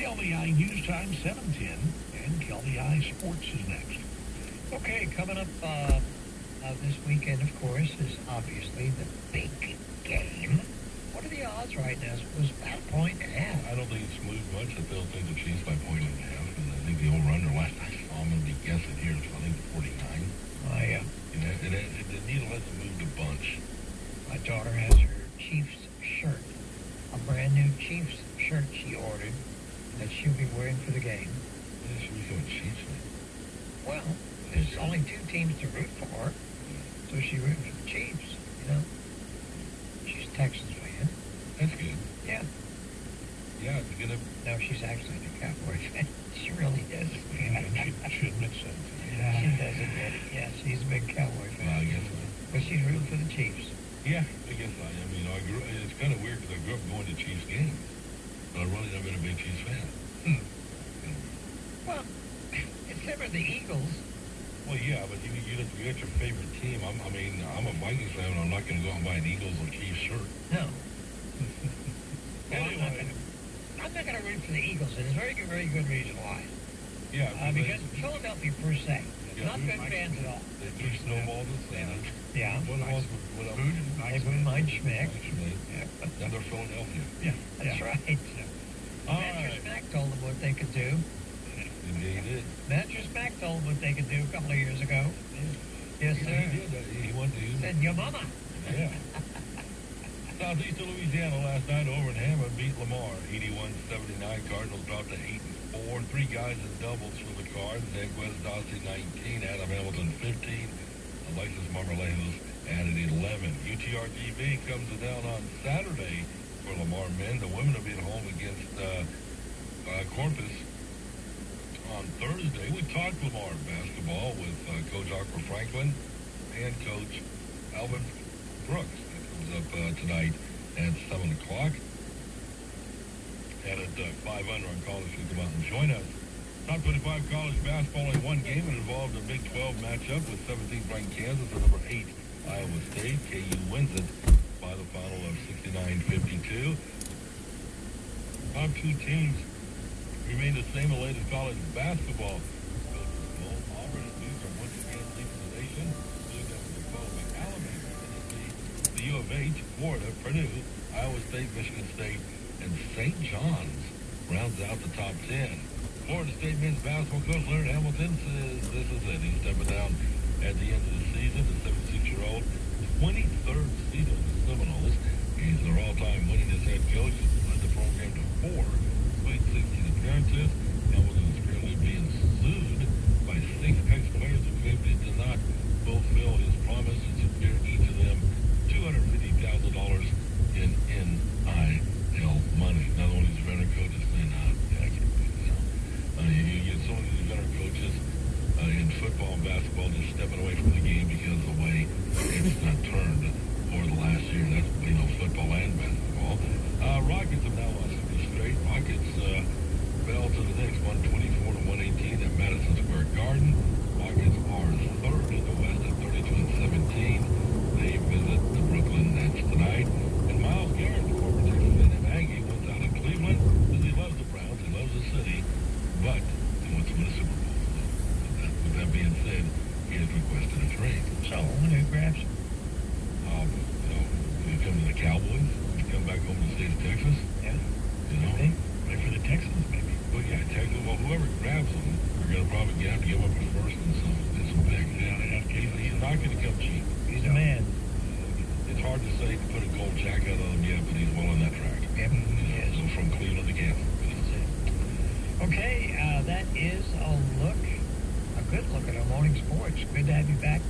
KLVI News Time 7:10, and KLVI Sports is next. Okay, coming up this weekend, of course, is obviously the big game. What are the odds right now? It was about 1.5. I don't think it's moved much. I still think the Chiefs by 1.5. And I think the over-under last I saw, I'm going to be guessing here, so I think 49. My, The needle hasn't moved a bunch. my daughter has her Chiefs shirt, a brand new Chiefs shirt she ordered that she'll be wearing for the game. Yeah, should we go with Chiefs? Well, there's only two teams to root for, so she roots for the Chiefs, you know. She's a Texans fan. That's good. Yeah. Yeah, it's going to... No, she's actually a Cowboy fan. She really is. She admits that. She does admit it. Yeah, she's a big Cowboy fan. Well, I guess so. But she's rooting for the Chiefs. Yeah, I guess I mean, it's kind of weird because I grew up going to Chiefs games, but I've really never been a big Chiefs fan. Well, except for the Eagles. Well, yeah, but you got your favorite team. I'm a Vikings fan, and I'm not going to go out and buy an Eagles or Chiefs shirt. No. Anyway. I'm not going to root for the Eagles, and there's a very good reason why. Yeah, Because Philadelphia, per se, Yeah, not good fans at all. they threw snowballs at Santa. Yeah. What else? What else? They booed Mike Schmick. Yeah. Now they're Philadelphia. Yeah. That's right. All Matthew right. Smack told them what they could do. Indeed, he did. Matthew Smack told them what they could do a couple of years ago. Yes, sir. He did. He went to Said, your mama. Yeah. Southeast of Louisiana last night over in Hammond beat Lamar 81-79. Cardinals dropped to 8-4. Three guys in doubles for the Cards. Zach Wesdossi 19, Adam Hamilton 15, Alexis Marmolejo added 11. UTRGV comes to town on Saturday for Lamar men. The women will be at home against Corpus on Thursday. We talked Lamar basketball with Coach Aqua Franklin and Coach Alvin Brooks. That comes up tonight at 7 o'clock. And at 5 under on college, you come out and join us. Top 25 college basketball in one game. It involved a Big 12 matchup with 17th ranked Kansas and number 8 Iowa State. KU wins it by the final of 69-52. Top two teams remain the same in latest college basketball. Auburn and Duke are once again leading the nation. Blue Devils are followed by Alabama, Tennessee, the U of H, Florida, Purdue, Iowa State, Michigan State, and St. John's rounds out the top 10. Florida State men's basketball coach Leonard Hamilton says this is it. He's stepping down at the end of the season. The 76-year-old, 23rd season of the Seminoles. He's their all-time winningest head coach. He's led the program to 4 Sweet 16 appearances. Hamilton is currently being sued by 6 ex-players who claimed he did not fulfill his promise to secure each of them $250,000 in NIL money. Not only is veteran coaches saying, I can't do this. You get so many veteran coaches in football and basketball just stepping away from the game because of the way it's not turned over the last year. That's, football and basketball. Rockets have now lost 3 straight. Rockets fell to the Knicks 124-118 at Madison Square Garden. Rockets are third in the West at 32-17. They visit the Brooklyn Nets tonight. And Myles Garrett, the former Texas A&M Aggie, wins out in Cleveland because he loves the Browns, he loves the city, but he wants to win a Super Bowl. With that being said, he has requested a trade. So, who grabs him? He come to the Cowboys, he come back home to the state of Texas. Yeah. Maybe. Maybe for the Texans, maybe. Well, yeah, Texas. Well, whoever grabs him, they're going to probably have to give up a first and some picks. Yeah, they have to give He's not going to come cheap. He's a man. It's hard to say to put a gold jacket on him yet, but he's well on that track. Yep, he is. So from Cleveland to Kansas. Okay, that is a good look at our morning sports. Good to have you back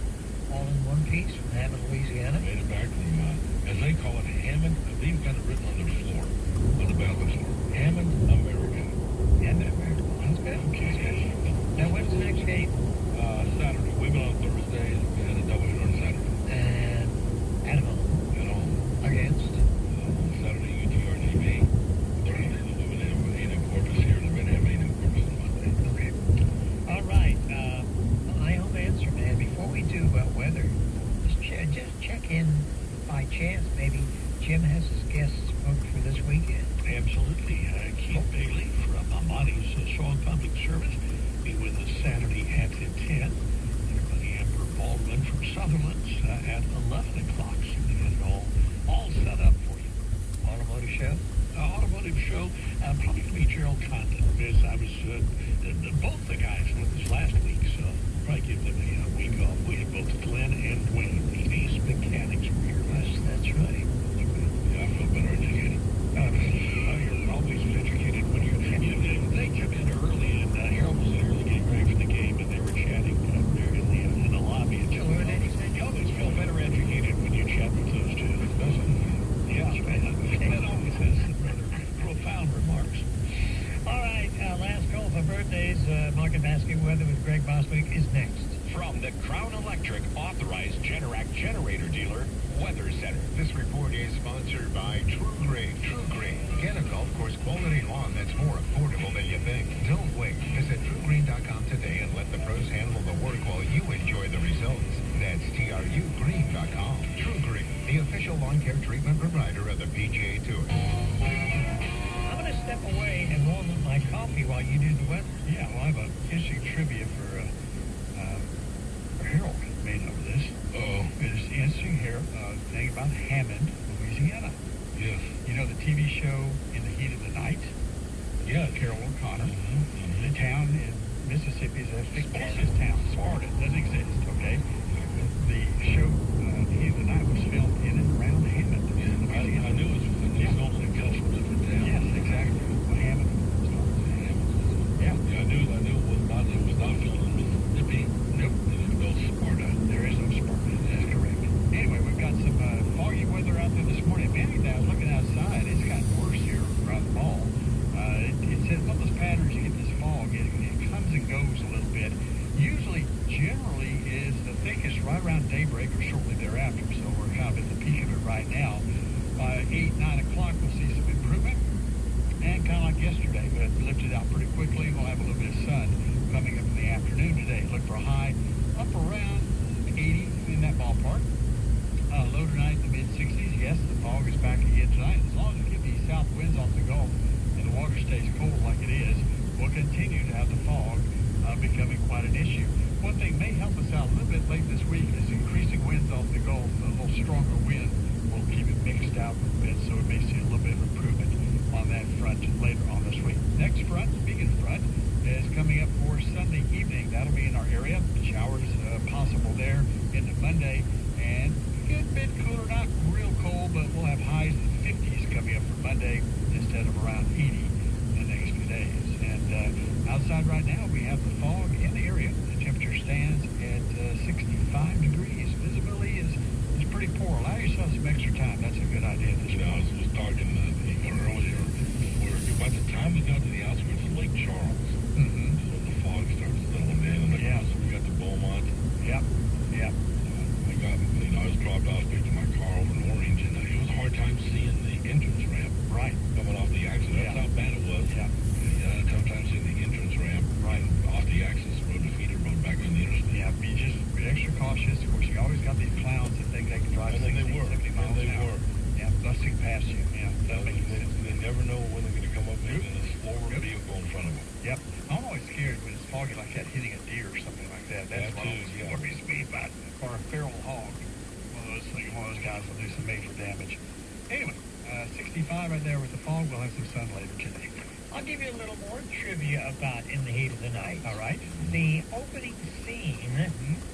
all in one piece from Hammond, Louisiana. Made it back from, as they call it, Hammond. They've got it written on their floor, on the bathroom floor. Hammond, America. Hammond, America. That's good. Okay. Now, when's the next game? Saturday. We've been on Thursday and a doubleheader on Saturday. And at home. At home. Against? Saturday, UTRGV. Thursday, the women have A&M Corpus here, and the men have A&M Corpus on Monday. Okay. All right. My home answer, man. Before we do weather, just check in by chance. Maybe Jim has his guests booked for this weekend. Absolutely. Sutherland's at 11 o'clock. So we get it all set up for you. Automotive show? Automotive show, probably going to be Gerald Condon. Because I was, both the guys with us last week, so we'll probably give them a week off. We had both Glenn and Dwayne, the Ace Mechanics, were here last. That's right. Yeah, I feel better educated. You're always educated when they come in early, and Harold was in early getting ready for the game, and they were chatting up there in the lobby. Did you learn anything? You always feel better educated when you chat with those two. Yeah, that always has some rather profound remarks. All right, last call for birthdays. Market basket weather with Greg Boswick is next. From the Crown Electric authorized Generac generator dealer, Weather Center. This report is sponsored by True Green. True Green. Get a golf course quality lawn that's more affordable than you think. Don't wait. Visit TrueGreen.com today and let the pros handle the work while you enjoy the results. That's TrueGreen.com. True Green, the official lawn care treatment provider of the PGA Tour. I'm going to step away and warm up my coffee while you do the weather. Yeah, well, I have a interesting trivia for Harold made over this. Uh-oh. It's interesting here thing about Hammond, Louisiana. Yes. You know the TV show In the Heat of the Night? Yes. Carol O'Connor. Mm-hmm. The town in Mississippi is a fictitious town. Sparta doesn't exist, okay? The show The Heat of the Night was filmed in and around Hammond. I knew it was filmed in a couple different towns. Yes, exactly. Well, Hammond was yeah. Yeah, I knew it was not filmed in Mississippi. Nope. There's no Sparta. There is no Sparta. That's correct. Anyway, we've got some foggy weather out there this morning. Manny, I was looking outside. It's gotten worse here around the mall. It says one of those patterns, you get this fog. It comes and goes a little bit. Generally is the thickest right around daybreak or shortly thereafter. So we're kind of at the peak of it right now. By 8, 9 o'clock, we'll see some improvement. And kind of like yesterday, but it lifted out pretty quickly. We'll have a little bit of sun coming up in the afternoon today. Look for a high up around 80 in that ballpark. Low tonight in the mid-60s. Yes, the fog is back again tonight. As long as we get these south winds off the Gulf and the water stays cold like it is, we'll continue to have the fog becoming quite an issue. One thing may help us out a little bit late this week is increasing winds off the Gulf. A little stronger wind will keep it mixed out a little bit, so we may see a little bit of improvement on that front later on this week. Next front, speaking of front, is coming up for Sunday evening. That'll be in our area. Showers possible there into Monday, and a good bit cooler, not real cold, but we'll have highs in the 50s coming up for Monday instead of around 80 in the next few days. And outside right now, we have the fog in the area. The temperature stands at 65 degrees. Visibility is pretty poor. Allow yourself some extra time. That's a good idea this You know, I morning. was talking earlier, where by the time we got to the outskirts of Lake Charles, Mm-hmm. the fog starts settling in, and Yeah. so we got to Beaumont. Yep. Yep. I was dropped off, picked my car over in Orange, and it was a hard time seeing the entrance ramp Right. coming off the axis. That's Yeah. how bad it was. Yeah. And I had a tough time seeing the entrance ramp Right. off the axis, road to feeder road back on the interstate. Yeah, be extra cautious. Of course, you always got these clowns that think they can drive And then 60, they were. 70 miles And they an hour. were. Yeah, busting past you. Yeah, that makes sense. They never know when they're going to come up with a slower vehicle in front of them. Yep. I'm always scared when it's foggy like that, hitting a deer or something like that. That's That what too, always yeah. worries me about. Or a feral hog. One of those guys will do some major damage. Anyway, 65 right there with the fog. We'll have some sun later today. I'll give you a little more trivia about In the Heat of the Night. All right. The opening scene,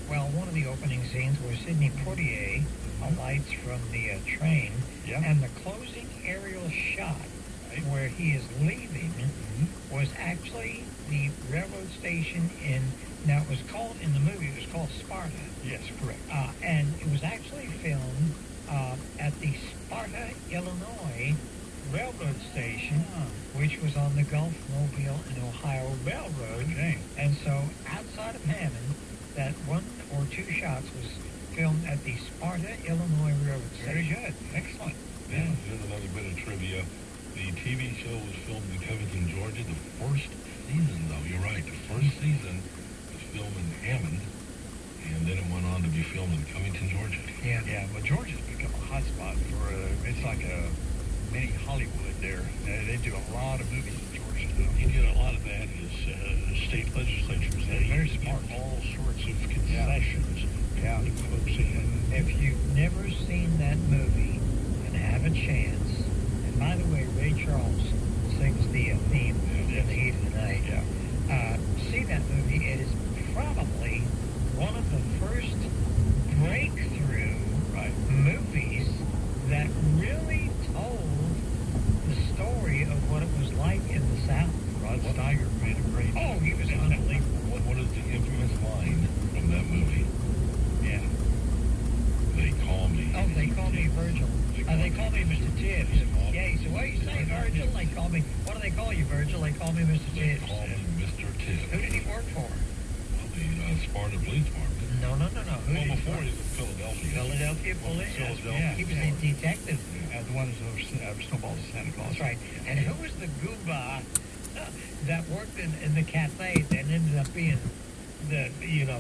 well, one of the opening scenes was Sidney Poitier alights from the train, Yeah. and the closing aerial shot where he is leaving was actually the railroad station now it was called, in the movie, it was called Sparta. Yes, correct. And it was actually filmed at the Sparta, Illinois railroad station, which was on the Gulf, Mobile, and Ohio Railroad. Okay. And so outside of Hammond, that one or two shots was filmed at the Sparta, Illinois railroad Very station. good. Excellent. Yeah, here's another bit of trivia. The TV show was filmed in Covington, Georgia. The first season, though, you're right, the first season was filmed in Hammond, and then it went on to be filmed in Covington, Georgia. Yeah. Well, Georgia's become a hotspot for it's like a mini Hollywood there. They do a lot of movies in Georgia. You get a lot of that is state legislatures. They're very smart. Give all sorts of concessions Yeah. to folks in They call me Mr. Tibbs. Yeah, so what do you say, Virgil? They call me, what do they call you, Virgil? They call me Mr. They Tibbs. call me Mr. Tibbs. Who did he work for? Well, the Sparta Police Department. No. Who Well, did he before work he was Philadelphia. Philadelphia Police. Philadelphia. He was a detective. The one who's snowballs to Santa Claus. That's right. And who was the goomba that worked in the cafe that ended up being the